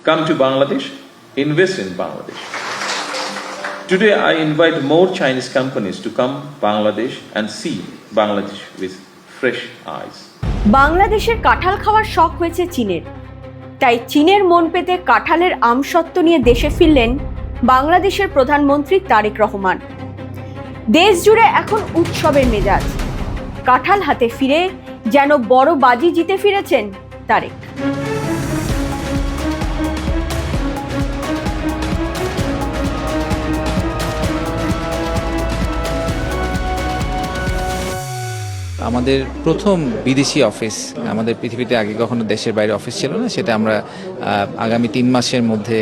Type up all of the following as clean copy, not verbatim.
come to Bangladesh, invest in Bangladesh. Today, I invite more Chinese companies to come Bangladesh and see Bangladesh with fresh eyes. বাংলাদেশের কাঁঠাল খাওয়ার শখ হয়েছে চীনের, তাই চীনের মন পেতে কাঁঠালের আমসত্ত্ব নিয়ে দেশে ফিরলেন বাংলাদেশের প্রধানমন্ত্রী তারেক রহমান। দেশ জুড়ে এখন উৎসবের মেজাজ। কাঁঠাল হাতে ফিরে যেন বড় বাজি জিতে ফিরেছেন তারেক। আমাদের প্রথম বিদেশি অফিস, আমাদের পৃথিবীতে আগে কখনো দেশের বাইরে অফিস ছিল না, সেটা আমরা আগামী 3 মাসের মধ্যে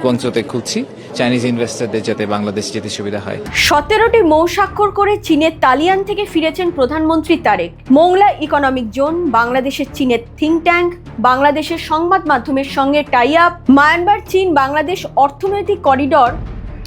গুয়াংজোতে খুলছি, চাইনিজ ইনভেস্টরদের যাতে বাংলাদেশ যেতে সুবিধা হয়। 17টি মৌ স্বাক্ষর করে চীনের তালিয়ান থেকে ফিরেছেন প্রধানমন্ত্রী তারেক। মোংলা ইকোনমিক জোন, বাংলাদেশের চীনের থিঙ্ক ট্যাঙ্ক, বাংলাদেশের সংবাদ মাধ্যমের সঙ্গে টাই আপ, মায়ানমার চীন বাংলাদেশ অর্থনৈতিক করিডর,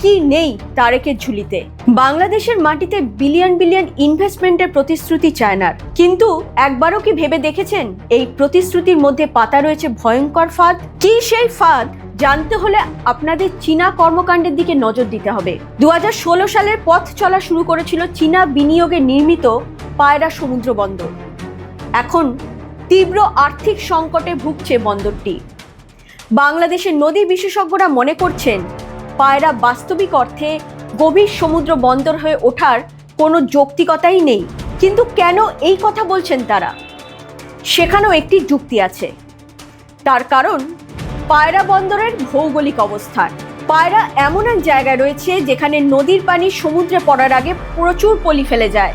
কি নেই তারেকের ঝুলিতে। বাংলাদেশের মাটিতে বিলিয়ন বিলিয়ন ইনভেস্টমেন্টের প্রতিশ্রুতি চায়নার, কিন্তু একবারও কি ভেবে দেখেছেন এই প্রতিশ্রুতির মধ্যে পাতা রয়েছে ভয়ঙ্কর ফাঁদ? কি সেই ফাঁদ জানতে হলে আপনাদের চীনা কর্মকাণ্ডের দিকে নজর দিতে হবে। 2016 সালের পথ চলা শুরু করেছিল চীনা বিনিয়োগে নির্মিত পায়রা সমুদ্র বন্দর। এখন তীব্র আর্থিক সংকটে ভুগছে বন্দরটি। বাংলাদেশের নদী বিশেষজ্ঞরা মনে করছেন পায়রা বাস্তবিক অর্থে গভীর সমুদ্র বন্দর হয়ে ওঠার কোনো যৌক্তিকতাই নেই। কিন্তু কেন এই কথা বলছেন তারা? সেখানেও একটি যুক্তি আছে। তার কারণ পায়রা বন্দরের ভৌগোলিক অবস্থান। পায়রা এমন এক জায়গায় রয়েছে যেখানে নদীর পানি সমুদ্রে পড়ার আগে প্রচুর পলি ফেলে যায়।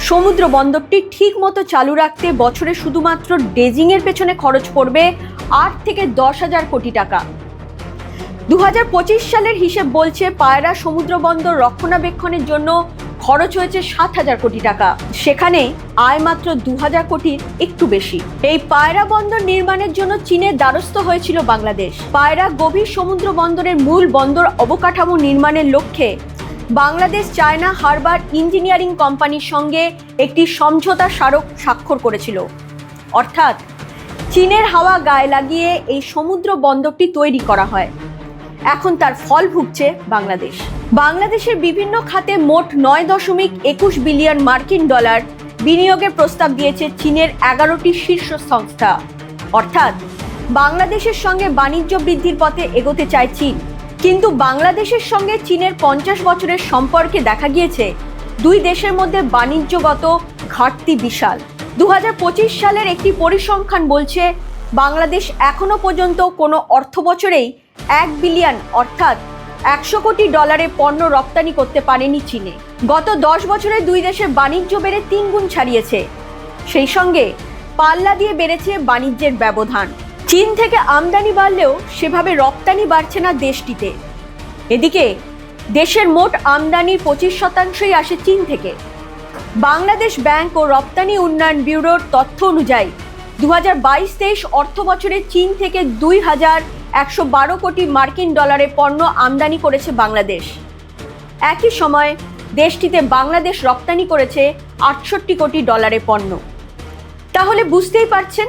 সমুদ্র বন্দরটি ঠিক মতো চালু রাখতে বছরে শুধুমাত্র ড্রেজিংয়ের পেছনে খরচ পড়বে 8 থেকে 10,000 কোটি টাকা। 2025 সালের হিসেব বলছে পায়রা সমুদ্র বন্দর রক্ষণাবেক্ষণের জন্য খরচ হয়েছে 7,000 কোটি টাকা। সেখানে আয় মাত্র 2,000 কোটির একটু বেশি। এই পায়রা বন্দর নির্মাণের জন্য চীনের দ্বারস্থ হয়েছিল বাংলাদেশ। পায়রা গভীর সমুদ্র বন্দরের মূল বন্দর অবকাঠামো নির্মাণের লক্ষ্যে বাংলাদেশ চায়না হারবার ইঞ্জিনিয়ারিং কোম্পানির সঙ্গে একটি সমঝোতা স্মারক স্বাক্ষর করেছিল। অর্থাৎ চীনের হাওয়া গায়ে লাগিয়ে এই সমুদ্র বন্দরটি তৈরি করা হয়। এখন তার ফল ভুগছে বাংলাদেশ। বাংলাদেশের বিভিন্ন খাতে মোট 9.21 বিলিয়ন মার্কিন ডলার বিনিয়োগের প্রস্তাব দিয়েছে চীনের 11টি শীর্ষ সংস্থা। অর্থাৎ বাংলাদেশের সঙ্গে বাণিজ্য বৃদ্ধির পথে এগোতে চায় চীন। কিন্তু বাংলাদেশের সঙ্গে চীনের 50 বছরের সম্পর্কে দেখা গিয়েছে দুই দেশের মধ্যে বাণিজ্যগত ঘাটতি বিশাল। 2025 সালের একটি পরিসংখ্যান বলছে বাংলাদেশ এখনো পর্যন্ত কোনো অর্থ বছরেই 1 বিলিয়ন অর্থাৎ 100 কোটি ডলারের পণ্য রপ্তানি করতে পারেনি চীনে। গত 10 বছরে দুই দেশের বাণিজ্য বেড়ে 3 গুণ ছাড়িয়েছে। সেই সঙ্গে পাল্লা দিয়ে বেড়েছে বাণিজ্যের ব্যবধান। চীন থেকে আমদানি বাড়লেও সেভাবে রপ্তানি বাড়ছে না দেশটিতে। এদিকে দেশের মোট আমদানির 25% আসে চীন থেকে। বাংলাদেশ ব্যাংক ও রপ্তানি উন্নয়ন ব্যুরোর তথ্য অনুযায়ী 2022-23 অর্থ বছরে চীন থেকে 2,112 কোটি মার্কিন ডলারের পণ্য আমদানি করেছে বাংলাদেশ। একই সময় দেশটিতে বাংলাদেশ রপ্তানি করেছে 68 কোটি ডলারের পণ্য। তাহলে বুঝতেই পারছেন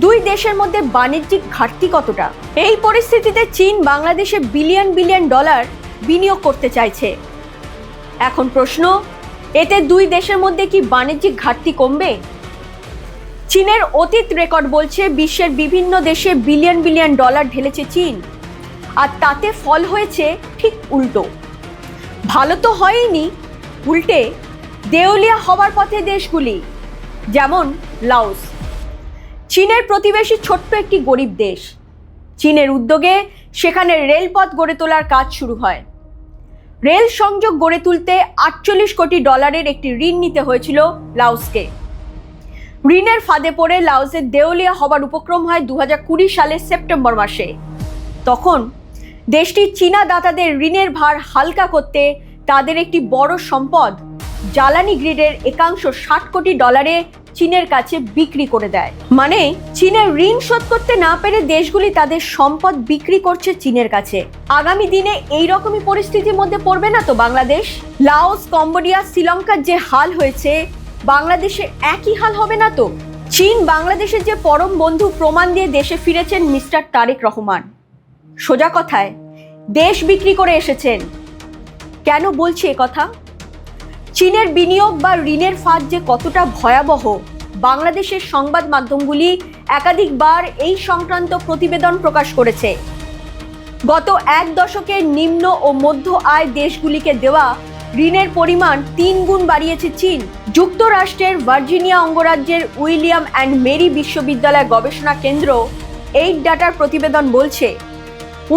দুই দেশের মধ্যে বাণিজ্যিক ঘাটতি কতটা। এই পরিস্থিতিতে চীন বাংলাদেশে বিলিয়ন বিলিয়ন ডলার বিনিয়োগ করতে চাইছে। এখন প্রশ্ন, এতে দুই দেশের মধ্যে কি বাণিজ্যিক ঘাটতি কমবে? চীনের অতীত রেকর্ড বলছে বিশ্বের বিভিন্ন দেশে বিলিয়ন বিলিয়ন ডলার ঢেলেছে চীন, আর তাতে ফল হয়েছে ঠিক উল্টো। ভালো তো হয়নি, উল্টে দেউলিয়া হবার পথে দেশগুলি, যেমন লাওস। চীনের প্রতিবেশী ছোট্ট একটি গরিব দেশ। চীনের উদ্যোগে সেখানে রেলপথ গড়ে তোলার কাজ শুরু হয়। রেল সংযোগ গড়ে তুলতে 48 কোটি ডলারের একটি ঋণ নিতে হয়েছিল লাওসকে। ঋণের ফাঁদে পড়ে লাওসের দেউলিয়া হবার উপক্রম হয় 2020 সালের সেপ্টেম্বর মাসে। তখন দেশটি চীনা দাতাদের ঋণের ভার হালকা করতে তাদের একটি বড় সম্পদ জ্বালানি গ্রিডের একাংশ 60 কোটি ডলারে চীনের কাছে বিক্রি করে দেয়। মানে চীনের ঋণ শোধ করতে না পেরে দেশগুলি তাদের সম্পদ বিক্রি করছে চীনের কাছে। আগামী দিনে এই রকমই পরিস্থিতির মধ্যে পড়বে না তো বাংলাদেশ? লাওস, কম্বোডিয়া, শ্রীলঙ্কার যে হাল হয়েছে বাংলাদেশে একই হাল হবে না তো? চীন বাংলাদেশের যে পরম বন্ধু প্রমাণ দিয়ে দেশে ফিরেছেন মিস্টার তারেক রহমান। সোজা কথায় দেশ বিক্রি করে এসেছেন। কেন বলছি এ কথা? চীনের বিনিয়োগ বা ঋণের ফাঁদ যে কতটা ভয়াবহ, বাংলাদেশের সংবাদ মাধ্যমগুলি একাধিকবার এই সংক্রান্ত প্রতিবেদন প্রকাশ করেছে। গত এক দশকে নিম্ন ও মধ্য আয় দেশগুলিকে দেওয়া ঋণের পরিমাণ 3 গুণ বাড়িয়েছে চীন। যুক্তরাষ্ট্রের ভার্জিনিয়া অঙ্গরাজ্যের উইলিয়াম অ্যান্ড মেরি বিশ্ববিদ্যালয় গবেষণা কেন্দ্র এইড ডাটার প্রতিবেদন বলছে,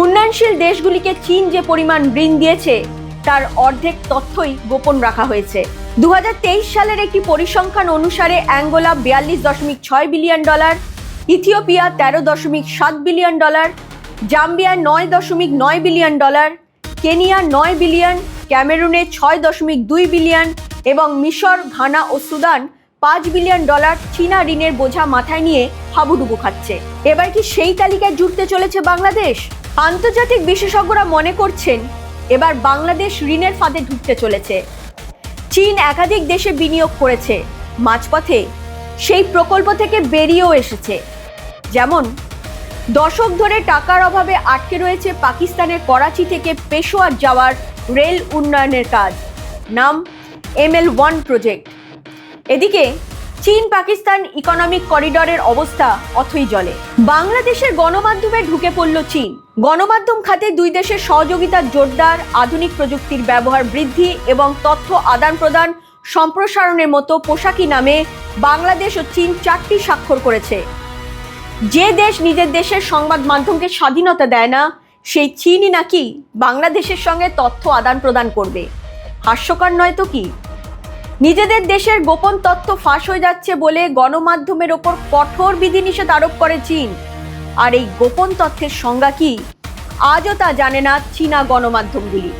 উন্নয়নশীল দেশগুলিকে চীন যে পরিমাণ ঋণ দিয়েছে তার অর্ধেক তথ্যই গোপন রাখা হয়েছে। 2023 সালের একটি পরিসংখ্যান অনুসারে Angola $42.6 billion, Ethiopia $13.7 billion, Zambia $9.9 billion, Kenya 9 billion, ক্যামেরুনে 6.2 বিলিয়ন এবং মিশর, ঘানা ও সুদান $5 বিলিয়ন চীনা ঋণের বোঝা মাথায় নিয়ে হাবুডুবু খাচ্ছে। এবার কি সেই তালিকায় জুড়তে চলেছে বাংলাদেশ? আন্তর্জাতিক বিশেষজ্ঞরা মনে করছেন এবার বাংলাদেশ ঋণের ফাঁদে ঢুকতে চলেছে। চীন একাধিক দেশে বিনিয়োগ করেছে, মাঝপথে সেই প্রকল্প থেকে বেরিয়েও এসেছে। যেমন দশক ধরে টাকার অভাবে আটকে রয়েছে পাকিস্তানের করাচি থেকে পেশোয়ার যাওয়ার রেল উন্নয়নের কাজ, নাম ML1 প্রজেক্ট। এদিকে চীন পাকিস্তান ইকোনমিক করিডরের অবস্থা অথই জলে। বাংলাদেশের গণমাধ্যমে ঢুকে পড়ল চীন। গণমাধ্যম খাতে দুই দেশের সহযোগিতার জোরদার, আধুনিক প্রযুক্তির ব্যবহার বৃদ্ধি এবং তথ্য আদান প্রদান সম্প্রসারণের মতো পোশাকি নামে বাংলাদেশ ও চীন 4টি স্বাক্ষর করেছে। যে দেশ নিজের দেশের সংবাদ মাধ্যমকে স্বাধীনতা দেয় না, সেই চীনই নাকি বাংলাদেশের সঙ্গে তথ্য আদান প্রদান করবে। হাস্যকর নয় তো কি? নিজেদের দেশের গোপন তথ্য ফাঁস হয়ে যাচ্ছে বলে গণমাধ্যমের ওপর কঠোর বিধিনিষেধ আরোপ করে চীন। আর এই গোপন তথ্যের সংজ্ঞা কি, আজও তা জানে না চীনা গণমাধ্যমগুলি।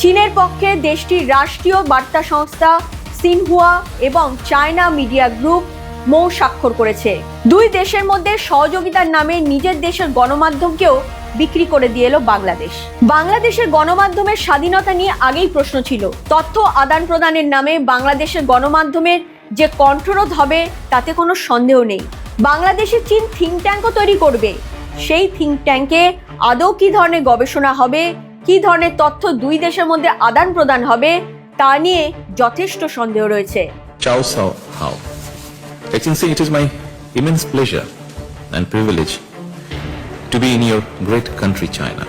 চীনের পক্ষে দেশটির রাষ্ট্রীয় বার্তা সংস্থা সিনহুয়া এবং চায়না মিডিয়া গ্রুপ মৌ স্বাক্ষর করেছে। দুই দেশের মধ্যে সহযোগিতার নামে নিজের দেশের গণমাধ্যমকেও বিক্রি করে দিয়ে এলো বাংলাদেশ। বাংলাদেশের গণমাধ্যমের স্বাধীনতা নিয়ে আগেই প্রশ্ন ছিল। তথ্য আদান প্রদানের নামে বাংলাদেশের গণমাধ্যমের যে কণ্ঠরোধ হবে তাতে কোনো সন্দেহ নেই। বাংলাদেশে চীন থিঙ্ক ট্যাঙ্কও তৈরি করবে। সেই থিঙ্ক ট্যাঙ্কে আদৌ কি ধরনের গবেষণা হবে, কি ধরনের তথ্য দুই দেশের মধ্যে আদান প্রদান হবে তা নিয়ে যথেষ্ট সন্দেহ রয়েছে। Chow Sao Hao. Excellency, it is my immense pleasure and privilege to be in your great country, China.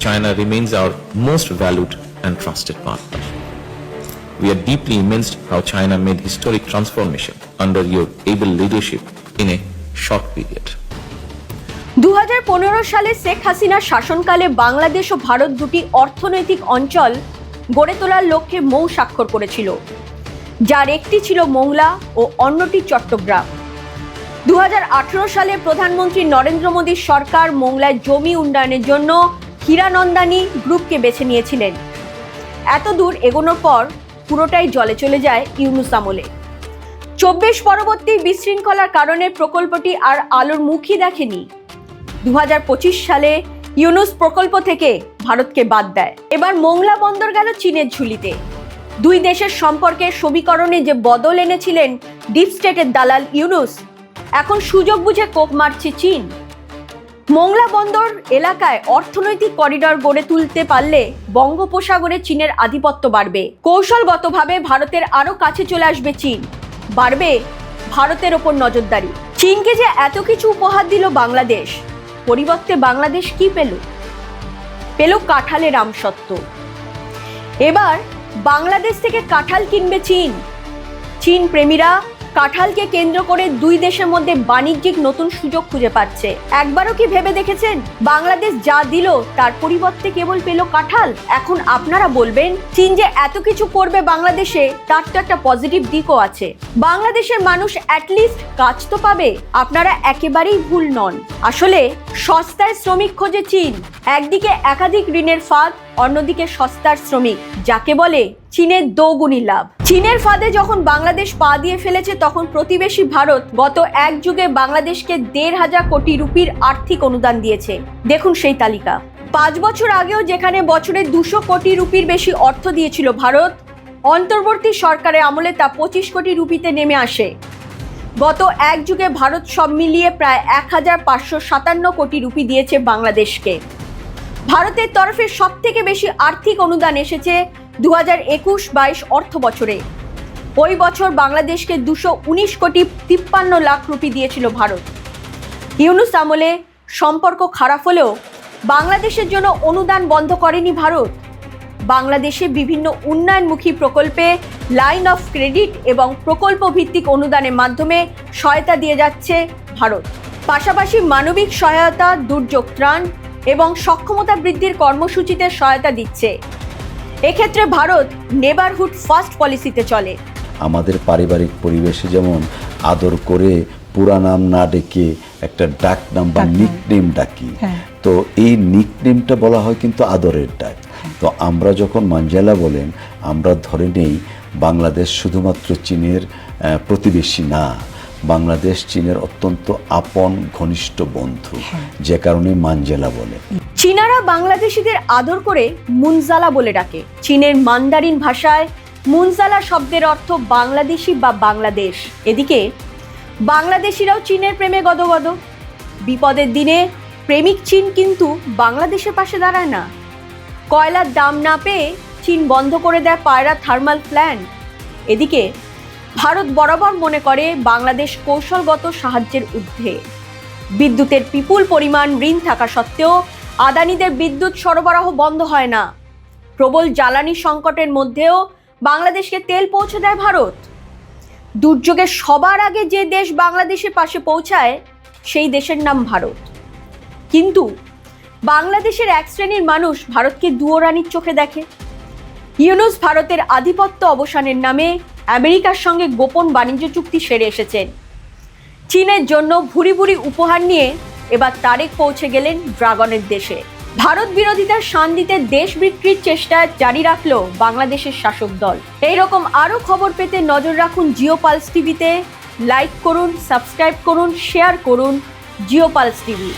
China remains our most valued and trusted partner. We are deeply amazed how China made historic transformation under your able leadership in a short period. 2015 সালে শেখ হাসিনার শাসনকালে বাংলাদেশ ও ভারত দুটি অর্থনৈতিক অঞ্চল গড়ে তোলার লক্ষ্যে মৌ স্বাক্ষর করেছিল, যার একটি ছিল মোংলা ও অন্যটি চট্টগ্রাম। 2018 সালে প্রধানমন্ত্রী নরেন্দ্র মোদীর সরকার মোংলায় জমি উন্নয়নের জন্য হীরানন্দানী গ্রুপকে বেছে নিয়েছিলেন। এত দূর এগোনোর পর পুরোটাই জলে চলে যায় ইউনূস আমলে। 24 পরবর্তী বিশৃঙ্খলার কারণে প্রকল্পটি আর আলোর মুখই দেখেনি। 2025 সালে ইউনূস প্রকল্প থেকে ভারতকে বাদ দেয়। এবার মোংলা বন্দর গেল চীনের ঝুলিতে। দুই দেশের সম্পর্কের সমীকরণে যে বদল এনেছিলেন ডিপ স্টেটের দালাল ইউনূস, এখন সুযোগ বুঝে কোপ মারছে চীন। মোংলা বন্দর এলাকায় অর্থনৈতিক করিডর গড়ে তুলতে পারলে বঙ্গোপসাগরে চীনের আধিপত্য বাড়বে। কৌশলগতভাবে ভারতের আরো কাছে চলে আসবে চীন, বাড়বে ভারতের ওপর নজরদারি। চীনকে যে এত কিছু উপহার দিল বাংলাদেশ, পরিবর্তে বাংলাদেশ কি পেল? পেল কাঁঠালের আমসত্ত্ব। এবার বাংলাদেশ থেকে কাঁঠাল কিনবে চীন। চীন প্রেমীরা কাঁঠালকে কেন্দ্র করে দুই দেশের মধ্যে বাণিজ্যিক নতুন সুযোগ খুঁজে পাচ্ছে। একবারও কি ভেবে দেখেছেন বাংলাদেশ যা দিল তার পরিবর্তে কেবল পেল কাঁঠাল? এখন আপনারা বলবেন চীন যে এত কিছু করবে বাংলাদেশে, তার তো একটা পজিটিভ দিকও আছে। বাংলাদেশের মানুষ অ্যাটলিস্ট কাজ তো পাবে। আপনারা একেবারেই ভুল নন। আসলে সস্তায় শ্রমিক খোঁজে চীন। একদিকে একাধিক ঋণের ফাঁদ, অন্যদিকে সস্তার শ্রমিক, যাকে বলে চীনের দ্বিগুণী লাভ। চীনের ফাঁদে যখন বাংলাদেশ পা দিয়ে ফেলেছে, তখন প্রতিবেশী ভারত গত এক যুগে বাংলাদেশকে 1,500 কোটি রুপির আর্থিক অনুদান দিয়েছে। দেখুন সেই তালিকা। 5 বছর আগেও যেখানে বছরে 200 কোটি রুপির বেশি অর্থ দিয়েছিল ভারত, অন্তর্বর্তী সরকারের আমলে তা 25 কোটি রুপিতে নেমে আসে। গত এক যুগে ভারত সব মিলিয়ে প্রায় 1557 কোটি রুপি দিয়েছে বাংলাদেশকে। ভারতের তরফে সব থেকে বেশি আর্থিক অনুদান এসেছে 2021-22 অর্থ বছরে। ওই বছর বাংলাদেশকে 219 কোটি 53 লাখ রুপি দিয়েছিল ভারত। ইউনূস আমলে সম্পর্ক খারাপ হলেও বাংলাদেশের জন্য অনুদান বন্ধ করেনি ভারত। বাংলাদেশে বিভিন্ন উন্নয়নমুখী প্রকল্পে লাইন অফ ক্রেডিট এবং প্রকল্প ভিত্তিক অনুদানের মাধ্যমে সহায়তা দিয়ে যাচ্ছে ভারত। পাশাপাশি মানবিক সহায়তা, দুর্যোগ ত্রাণ এবং সক্ষমতা বৃদ্ধির কর্মসূচিতে সহায়তা দিচ্ছে। এক্ষেত্রে ভারত নেবারহুড ফার্স্ট পলিসিতে চলে। আমাদের পারিবারিক পরিবেশে যেমন আদর করে পুরা নাম না ডেকে একটা ডাক নাম বা নিকনেম ডাকি, তো এই নিকনেমটা বলা হয় কিন্তু আদরের ডাক। তো আমরা যখন মাঞ্জেলা বলেন, আমরা ধরে নেই বাংলাদেশ শুধুমাত্র চীনের প্রতিবেশী না, বাংলাদেশ চীনের অত্যন্ত আপন ঘনিষ্ঠ বন্ধু, যে কারণে মাঞ্জেলা বলে। চীনারা বাংলাদেশিদের আদর করে মুনজালা বলে ডাকে। চীনের মান্দারিন ভাষায় মুনজালা শব্দের অর্থ বাংলাদেশি বা বাংলাদেশ। এদিকে বাংলাদেশিরাও চীনের প্রেমে গদগদ। বিপদের দিনে প্রেমিক চীন কিন্তু বাংলাদেশের পাশে দাঁড়ায় না। কয়লার দাম না পেয়ে চীন বন্ধ করে দেয় পায়রা থার্মাল প্ল্যান্ট। এদিকে ভারত বরাবর মনে করে বাংলাদেশ কৌশলগত সাহায্যের ঊর্ধ্বে। বিদ্যুতের বিপুল পরিমাণ ঋণ থাকা সত্ত্বেও আদানিদের বিদ্যুৎ সরবরাহ বন্ধ হয় না। প্রবল জ্বালানি সংকটের মধ্যেও বাংলাদেশকে তেল পৌঁছে দেয় ভারত। দুর্যোগে সবার আগে যে দেশ বাংলাদেশের পাশে পৌঁছায় সেই দেশের নাম ভারত। কিন্তু বাংলাদেশের এক শ্রেণীর মানুষ ভারতকে দুয়োরানির চোখে দেখে। ইউনূস ভারতের আধিপত্য অবসানের নামে আমেরিকার সঙ্গে গোপন বাণিজ্য চুক্তি সেরে এসেছেন। চীনের জন্য ভুরি ভুরি উপহার নিয়ে এবার তারেক পৌঁছে গেলেন ড্রাগনের দেশে। ভারত বিরোধিতার শান দিতে দেশ বিক্রির চেষ্টা জারি রাখলো বাংলাদেশের শাসক দল। এইরকম আরও খবর পেতে নজর রাখুন জিও পালস টিভিতে। লাইক করুন, সাবস্ক্রাইব করুন, শেয়ার করুন জিও পালস টিভি।